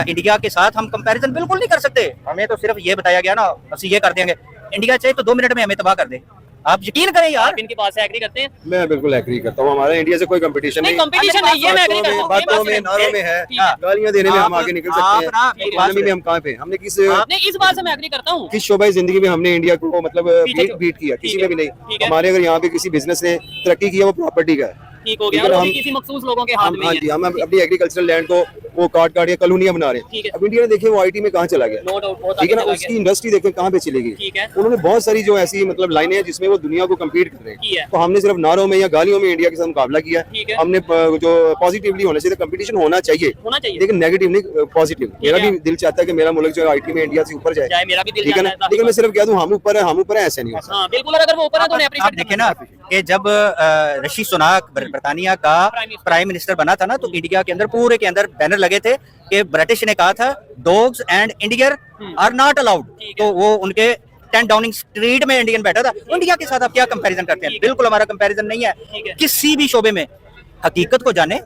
India के साथ हम कंपैरिजन बिल्कुल नहीं कर सकते। हमें तो सिर्फ ये बताया गया ना, बस ये कर देंगे, इंडिया चाहे तो 2 मिनट में हमें तबाह कर दे। आप यकीन करें यार। आप इनकी बात से एग्री करते हैं? मैं बिल्कुल एग्री करता हूँ। हमारा इंडिया से कोई कंपटीशन नहीं, कंपटीशन नहीं, ये मैं एग्री करता हूँ। बातों में, नारों में है, गालियां देने में हम आगे निकल सकते हैं, इकोनॉमी में हम कहाँ पे, हमने नहीं, इस बात से मैं एग्री करता हूँ। किस शोबा जिंदगी में हमने इंडिया को मतलब बीट किया, किसी में भी नहीं। हमारे अगर यहाँ पे किसी बिजनेस ने तरक्की किया वो प्रॉपर्टी का है, ठीक हो गया, और हम किसी मखसूस लोगों के हाथ में है। हम अपनी एग्रीकल्चरल लैंड को वो काट के कॉलोनियां बना रहे हैं। अब इंडिया ने देखिए वो आईटी में कहाँ चला गया, नो डाउट, ठीक है ना, उसकी इंडस्ट्री देखें कहाँ पे चलेगी। ठीक है, उन्होंने बहुत सारी जो ऐसी मतलब लाइनें हैं जिसमें वो दुनिया को कम्पीट कर रहे हैं। तो हमने सिर्फ नारों में या गालियों में इंडिया के साथ मुकाबला किया। हमने जो पॉजिटिवली होना चाहिए, कंपटीशन होना चाहिए, लेकिन नेगेटिव नहीं, पॉजिटिव। मेरा भी दिल चाहता है कि मेरा मुल्क जो आईटी में इंडिया से ऊपर जाए, मेरा भी दिल ठीक है ना, लेकिन मैं सिर्फ कह दूं हम ऊपर है, ऐसा नहीं है। बिल्कुल, अगर वो ऊपर है तो उन्हें अप्रिशिएट देखे ना कि जब ऋषि सुनाक ब्रिटानिया का प्राइम मिनिस्टर बना था ना, तो इंडिया के अंदर पूरे के अंदर बैनर लगे थे कि ब्रिटिश ने कहा था dogs and Indian are not allowed. तो वो उनके 10 डाउनिंग स्ट्रीट में इंडियन बैठा था। इंडिया के साथ आप क्या कंपैरिजन करते हैं? बिल्कुल हमारा कंपैरिजन नहीं है किसी भी शोबे में। हकीकत को जाने,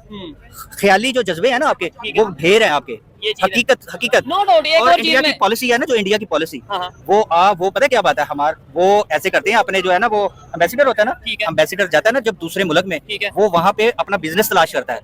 ख्याली जो जज्बे हैं ना आपके, वो ढेर है आपके। हकीकत नो डाउट। और इंडिया की पॉलिसी है ना, जो इंडिया की पॉलिसी, वो पता है क्या बात है, वो ऐसे करते हैं अपने जो है ना, वो एम्बेसडर होता है ना, एम्बेसडर जाता है ना जब दूसरे मुल्क में, वो वहाँ पे अपना बिजनेस तलाश करता है।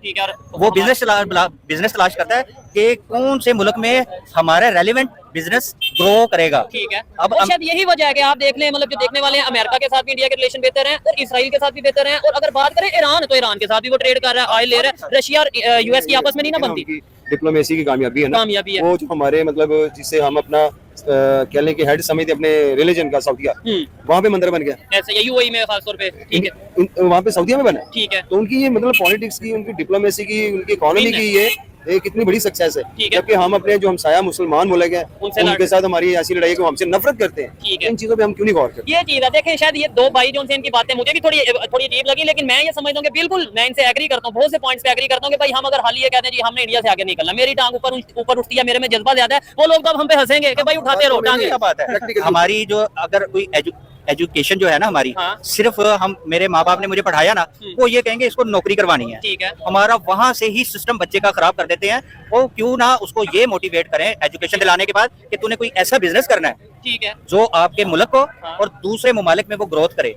वो बिजनेस तलाश करता है कि कौन से मुल्क में हमारा रेलिवेंट बिजनेस ग्रो करेगा। ठीक है, अब शायद यही वजह है कि आप देख लें, मतलब जो देखने वाले हैं, अमेरिका के साथ भी इंडिया के रिलेशन बेहतर हैं और इसराइल के साथ भी बेहतर हैं। और अगर बात करें ईरान, तो ईरान के साथ भी वो ट्रेड कर रहा है, ऑयल ले रहा है। रशिया और यूएस की आपस में नहीं ना बनती। डिप्लोमेसी की कामयाबी है ना, वो जो हमारे मतलब जिससे हम अपना कह लें कि हेड समझते अपने रिलीजन का, सऊदिया, वहाँ पे मंदिर बन गया ऐसे, यूएई में खास तौर पे। ठीक है, वहाँ पे सऊदिया में बना। ठीक है, तो उनकी ये मतलब पॉलिटिक्स की, उनकी डिप्लोमेसी की, उनकी इकोनॉमी की ये कितनी बड़ी सक्सेस है। जबकि हम अपने जो हमसाया मुसलमान मुल्क हैं उनके साथ हमारी ऐसी लड़ाई को हमसे नफरत करते हैं। इन चीजों पे हम क्यों नहीं गौर करते? ये चीज है, देखें, शायद ये दो भाई जो उनसे इनकी बातें मुझे भी थोड़ी अजीब लगी, लेकिन मैं ये समझता हूँ कि बिल्कुल मैं इनसे एग्री करता हूँ, बहुत से पॉइंट्स पे एग्री करता हूँ कि भाई हम अगर हाल ये कहते हैं जी हमने इंडिया से आगे निकलना, मेरी टांग ऊपर उठती है, मेरे में जज्बा ज्यादा है, वो लोग तो हम पे हंसेंगे कि भाई उठाते रहो टांगे। बात है हमारी जो, अगर कोई एजुकेशन जो है ना हमारी, सिर्फ हम, मेरे माँ बाप ने मुझे पढ़ाया ना, वो ये कहेंगे इसको नौकरी करवानी है। ठीक है, हमारा वहां से ही सिस्टम बच्चे का खराब कर देते हैं। वो क्यों ना उसको ये मोटिवेट करें एजुकेशन दिलाने के बाद कि तूने कोई ऐसा बिजनेस करना है, ठीक है, जो आपके मुल्क को और दूसरे ममालिक में वो ग्रोथ करे।